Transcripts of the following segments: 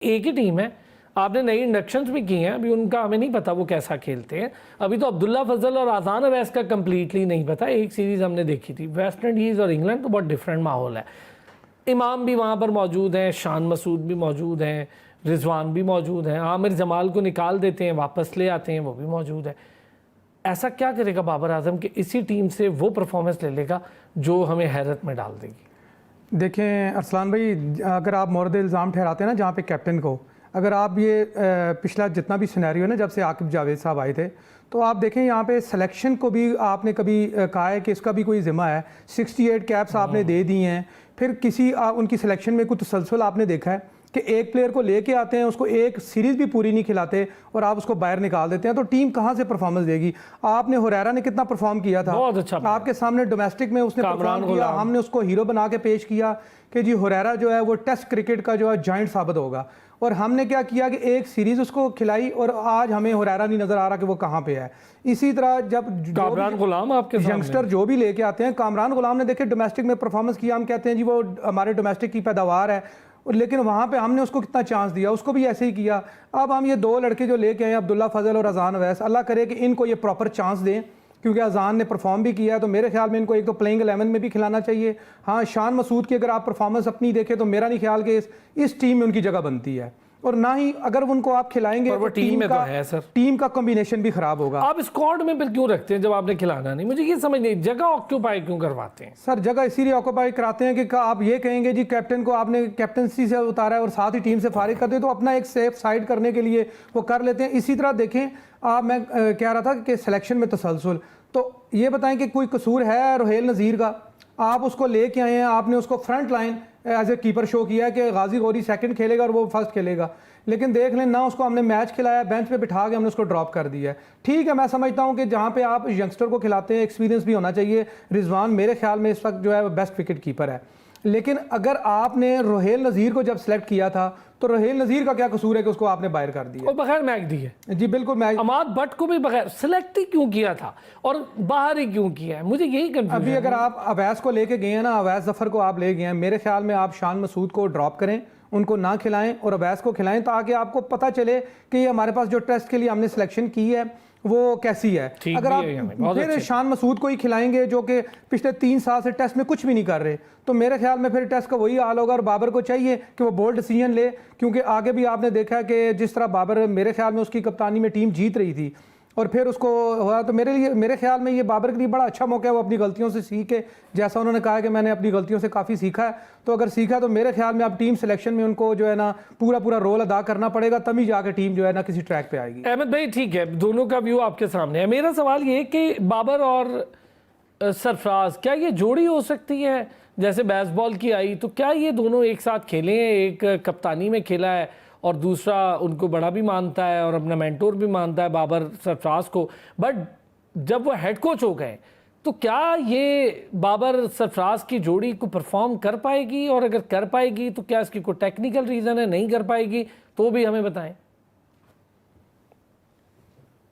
एक ही टीम है, आपने नई इंडक्शंस भी की हैं, अभी उनका हमें नहीं पता वो कैसा खेलते हैं। अभी तो अब्दुल्ला फजल और आज़ान अवैस का कंप्लीटली नहीं पता। एक सीरीज़ हमने देखी थी वेस्ट इंडीज़ और इंग्लैंड, तो बहुत डिफरेंट माहौल है। इमाम भी वहाँ पर मौजूद हैं, शान मसूद भी मौजूद हैं, रिजवान भी मौजूद हैं, आमिर जमाल को निकाल देते हैं वापस ले आते हैं, वो भी मौजूद है। ऐसा क्या करेगा बाबर आजम कि इसी टीम से वो परफॉर्मेंस ले लेगा जो हमें हैरत में डाल देगी? देखें अरसलान भाई, अगर आप मोरद इल्ज़ाम ठहराते हैं ना जहाँ पे कैप्टन को, अगर आप ये पिछला जितना भी सिनेरियो है ना जब से आकिब जावेद साहब आए थे, तो आप देखें यहाँ पे सिलेक्शन को भी आपने कभी कहा है कि इसका भी कोई ज़िम्मा है। 68 कैप्स आपने दे दी हैं, फिर किसी उनकी सिलेक्शन में कुछ तसलसल आपने देखा है कि एक प्लेयर को लेके आते हैं, उसको एक सीरीज़ भी पूरी नहीं खिलाते और आप उसको बाहर निकाल देते हैं, तो टीम कहाँ से परफॉर्मेंस देगी? आपने हुरैरा ने कितना परफॉर्म किया था, बहुत अच्छा आपके सामने डोमेस्टिक में उसने परफॉर्म किया, हमने उसको हीरो बना के पेश किया कि जी हुरैरा जो है वो टेस्ट क्रिकेट का जो है जॉइंट साबित होगा। और हमने क्या किया कि एक सीरीज़ उसको खिलाई और आज हमें हुरैरा नहीं नज़र आ रहा कि वो कहाँ पे है। इसी तरह जब कामरान गुलाम आपके यंगस्टर जो भी लेके आते हैं, कामरान गुलाम ने देखे डोमेस्टिक में परफॉर्मेंस किया, हम कहते हैं जी वो हमारे डोमेस्टिक की पैदावार है, लेकिन वहाँ पे हमने उसको कितना चांस दिया, उसको भी ऐसे ही किया। अब हम ये दो लड़के जो लेके आए अब्दुल्ला फजल और आज़ान अवैस, अल्लाह करे कि इनको ये प्रॉपर चांस दें, क्योंकि अजान ने परफॉर्म भी किया है, तो मेरे ख्याल में इनको एक तो प्लेइंग 11 में भी खिलाना चाहिए। हाँ, शान मसूद की अगर आप परफॉर्मेंस अपनी देखें तो मेरा नहीं ख्याल कि इस टीम में उनकी जगह बनती है, और ना ही अगर उनको आप खिलाएंगे तो टीम का कॉम्बिनेशन भी खराब होगा। आप स्क्वाड में फिर क्यों रखते हैं जब आपने खिलाना नहीं? मुझे ये समझ नहीं, जगह ऑक्यूपाई क्यों करवाते हैं? सर जगह इसीलिए ऑक्यूपाई कराते हैं कि आप ये कहेंगे जी कैप्टन को आपने कैप्टनसी से उतारा है और साथ ही टीम से फारिग कर दे, तो अपना एक सेफ साइड करने के लिए वो कर लेते हैं। इसी तरह देखें मैं कह रहा था कि सिलेक्शन में तसलसल, तो ये बताएं कि कोई कसूर है रोहेल नज़ीर का? आप उसको लेके आए हैं, आपने उसको front line as a keeper show किया है कि गाजी गौरी सेकंड खेलेगा और वो फर्स्ट खेलेगा, लेकिन देख लें ना उसको हमने मैच खिलाया, बेंच पे बिठा के हमने उसको ड्रॉप कर दिया है। ठीक है, मैं समझता हूँ कि जहाँ पे आप यंगस्टर को खिलाते हैं एक्सपीरियंस भी होना चाहिए। रिजवान मेरे ख्याल में इस वक्त जो है बेस्ट विकेट कीपर है, लेकिन अगर आपने रोहेल नज़ीर को जब सेलेक्ट किया था तो रोहेल नज़ीर का क्या कसूर है कि उसको आपने बाहर कर दिया? और बगैर मैच दिए? जी बिल्कुल। मैच अमाद भट्ट को भी बगैर सेलेक्ट ही क्यों किया था और बाहर ही क्यों किया है? मुझे यही कंफ्यूजन। अभी अगर आप अवैस को लेके गए हैं ना, अवैस जफर को आप ले गए हैं, मेरे ख्याल में आप शान मसूद को ड्रॉप करें, उनको ना खिलाएं और अवैस को खिलाएं, ताकि आपको पता चले कि ये हमारे पास जो टेस्ट के लिए हमने सिलेक्शन की है वो कैसी है। अगर आप फिर शान मसूद को ही खिलाएंगे जो कि पिछले 3 साल से टेस्ट में कुछ भी नहीं कर रहे, तो मेरे ख्याल में फिर टेस्ट का वही हाल होगा। और बाबर को चाहिए कि वो बोल्ड डिसीजन ले, क्योंकि आगे भी आपने देखा है कि जिस तरह बाबर, मेरे ख्याल में उसकी कप्तानी में टीम जीत रही थी और फिर उसको हुआ, तो मेरे ख्याल में ये बाबर के लिए बड़ा अच्छा मौका है, वो अपनी गलतियों से सीखे, जैसा उन्होंने कहा कि मैंने अपनी गलतियों से काफ़ी सीखा है, तो अगर सीखा तो मेरे ख्याल में अब टीम सिलेक्शन में उनको जो है ना पूरा रोल अदा करना पड़ेगा, तभी जाके टीम जो है ना किसी ट्रैक पे आएगी। अहमद भाई ठीक है, दोनों का व्यू आपके सामने है। मेरा सवाल ये कि बाबर और सरफराज, क्या ये जोड़ी हो सकती है? जैसे बेसबॉल की आई, तो क्या ये दोनों एक साथ खेले हैं? एक कप्तानी में खेला है और दूसरा उनको बड़ा भी मानता है और अपना मेंटोर भी मानता है बाबर सरफराज को, बट जब वो हेड कोच हो गए तो क्या ये बाबर सरफराज की जोड़ी को परफॉर्म कर पाएगी? और अगर कर पाएगी तो क्या इसकी कोई टेक्निकल रीज़न है नहीं कर पाएगी, तो भी हमें बताएं।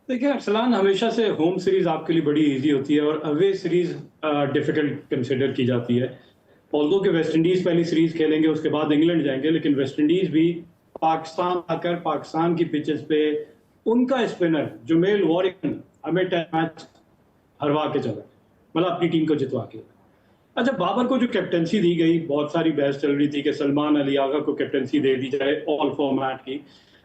देखिए अरसलान, हमेशा से होम सीरीज आपके लिए बड़ी इजी होती है और अवे सीरीज डिफिकल्ट कंसिडर की जाती है। ऑल्दो कि वेस्ट इंडीज पहली सीरीज खेलेंगे, उसके बाद इंग्लैंड जाएंगे, लेकिन वेस्ट इंडीज भी पाकिस्तान आकर पाकिस्तान की पिचेस पे उनका स्पिनर जुमेल वॉरिन हमें टेस्ट मैच हरवा के चला, मतलब अपनी टीम को जितवा के। अच्छा, बाबर को जो कैप्टनसी दी गई, बहुत सारी बहस चल रही थी कि सलमान अली आगा को कैप्टनसी दे दी जाए ऑल फॉर्मेट की,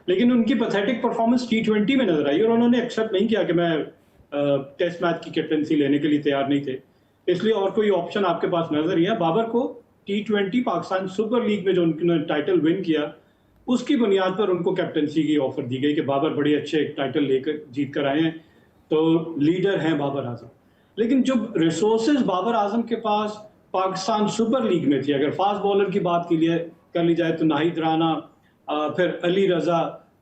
लेकिन उनकी पैथेटिक परफॉर्मेंस T20 में नजर आई और उन्होंने एक्सेप्ट नहीं किया कि मैं टेस्ट मैच की कैप्टनसी लेने के लिए तैयार नहीं थे, इसलिए और कोई ऑप्शन आपके पास नजर नहीं है। बाबर को T20 पाकिस्तान सुपर लीग में जो उन्होंने टाइटल विन किया, उसकी बुनियाद पर उनको कैप्टनसी की ऑफर दी गई कि बाबर बड़े अच्छे टाइटल लेकर जीत कर आए हैं, तो लीडर हैं बाबर आजम। लेकिन जो रिसोर्सेज बाबर आजम के पास पाकिस्तान सुपर लीग में थी, अगर फास्ट बॉलर की बात कर ली जाए तो नाहिद राना, फिर अली रजा,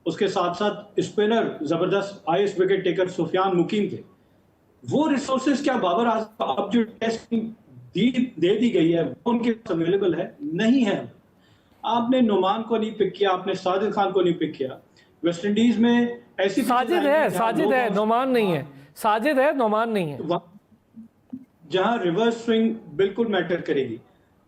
उसके साथ साथ स्पिनर जबरदस्त आईएएस विकेट टेकर सुफियान मुकीम थे, वो रिसोर्सेज क्या बाबर आजम अब जो टेस्ट दे दी गई है वो उनके पास अवेलेबल है? नहीं है। आपने नुमान को नहीं पिक किया, आपने साजिद खान को नहीं पिक किया। वेस्ट इंडीज में ऐसी साजिद है, नुमान नहीं है। साजिद है, नुमान नहीं है, जहां रिवर्स स्विंग बिल्कुल मैटर करेगी।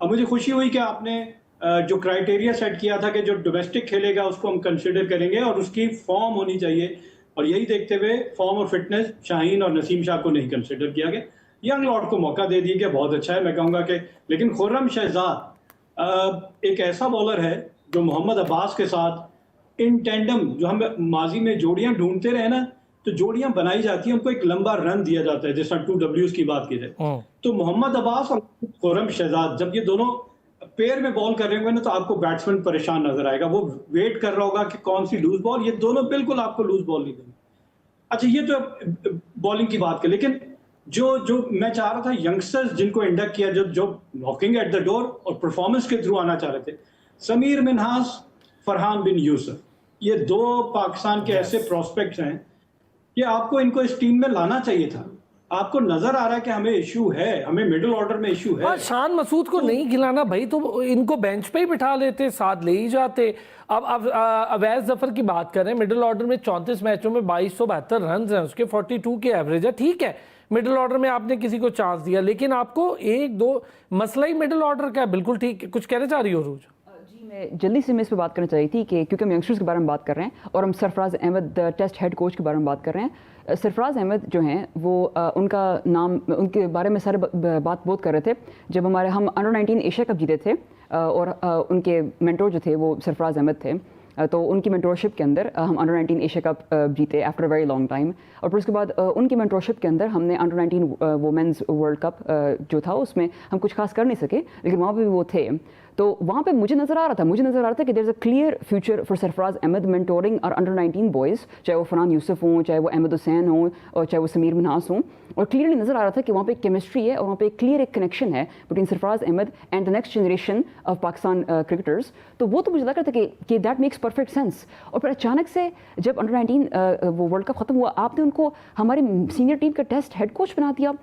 अब मुझे खुशी हुई कि आपने जो क्राइटेरिया सेट किया था कि जो डोमेस्टिक खेलेगा उसको हम कंसिडर करेंगे और उसकी फॉर्म होनी चाहिए, और यही देखते हुए फॉर्म और फिटनेस शाहीन और नसीम शाह को नहीं कंसिडर किया गया। यंग लॉर्ड को मौका दे दिया गया, बहुत अच्छा है, मैं कहूँगा कि। लेकिन खुर्रम शहजाद एक ऐसा बॉलर है जो मोहम्मद अब्बास के साथ इन टेंडम, जो हम माजी में जोड़ियां ढूंढते रहे ना, तो जोड़ियां बनाई जाती हैं, उनको एक लंबा रन दिया जाता है, जैसा 2Ws की बात की जाए। तो मोहम्मद अब्बास और खुर्रम शहजाद जब ये दोनों पेयर में बॉल कर रहे होंगे ना, तो आपको बैट्समैन परेशान नजर आएगा, वो वेट कर रहा होगा कि कौन सी लूज बॉल, ये दोनों बिल्कुल आपको लूज बॉल नहीं देंगे। अच्छा, ये तो बॉलिंग की बात कर, लेकिन जो मैं चाह रहा था, यंगस्टर्स जिनको इंडक्ट किया, जो नॉकिंग एट द डोर और परफॉर्मेंस के थ्रू आना चाह रहे थे, समीर मिन्हास, फरहान बिन यूसुफ, ये दो पाकिस्तान के ऐसे प्रोस्पेक्ट्स हैं, ये आपको इनको इस टीम में लाना चाहिए था। आपको नजर आ रहा है कि हमें इशू है, हमें मिडिल ऑर्डर में इशू है। शान मसूद को नहीं खिलाना भाई, तो इनको बेंच पे ही बिठा लेते, साथ ले ही जाते। अब अवैस जफर की बात करें, मिडिल ऑर्डर में 34 मैचों में 2272 रन हैं, उसके 42 के एवरेज है। ठीक है, मिडिल ऑर्डर में आपने किसी को चांस दिया, लेकिन आपको एक दो मसला ही मिडिल ऑर्डर का है। बिल्कुल ठीक, कुछ कहना चाह रही हो रूज? जी, मैं जल्दी से मैं इस पर बात करना चाहिए थी कि क्योंकि हम यंगस्टर्स के बारे में बात कर रहे हैं और हम Sarfaraz Ahmed test head coach के बारे में बात कर रहे हैं। सरफराज अहमद जो हैं वो उनका नाम, उनके बारे में सारे बात बहुत कर रहे थे जब हम अंडर 19 एशिया कप जीते थे, और उनके मेंटोर जो थे वो सरफराज अहमद थे। तो उनकी मेंटोरशिप के अंदर हम अंडर 19 एशिया कप जीते after a very long time, और फिर उसके बाद उनकी मेंटोरशिप के अंदर हमने अंडर 19 वुमेंस वर्ल्ड कप जो था उसमें हम कुछ खास कर नहीं सके, लेकिन वहाँ पे भी वो थे। तो वहाँ पे मुझे नज़र आ रहा था कि there is a clear future for Sarfaraz Ahmed mentoring और अंडर 19 बॉयज़, चाहे वो फरहान यूसुफ हों, चाहे वो अहमद हुसैन हों, और चाहे वो समीर मिन्हास हों। और क्लियरली नज़र आ रहा था कि वहाँ पे एक केमिस्ट्री है और वहाँ पे एक क्लियर एक कनेक्शन है between Sarfaraz Ahmed and the next generation of Pakistan cricketers. तो वो तो मुझे लग रहा था कि दैट मेक्स परफेक्ट सेंस। और फिर अचानक से जब अंडर 19 वो वर्ल्ड कप ख़त्म हुआ, आपने उनको हमारी सीनियर टीम का टेस्ट हेड कोच बना दिया।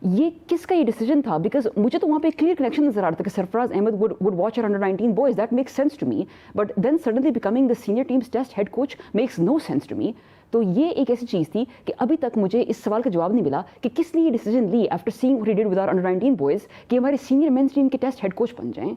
ये किसका ये डिसीजन था? बिकॉज मुझे तो वहाँ पे क्लियर कनेक्शन नजर आ रहा था कि Sarfaraz Ahmed would watch under 19 boys, that makes sense to me, but then suddenly becoming the senior team's test head coach makes no sense to me. तो ये एक ऐसी चीज़ थी कि अभी तक मुझे इस सवाल का जवाब नहीं मिला कि किसने ये डिसीजन ली after seeing what he did with our under 19 boys कि हमारे सीनियर मेंस टीम के टेस्ट हेड कोच बन जाएं।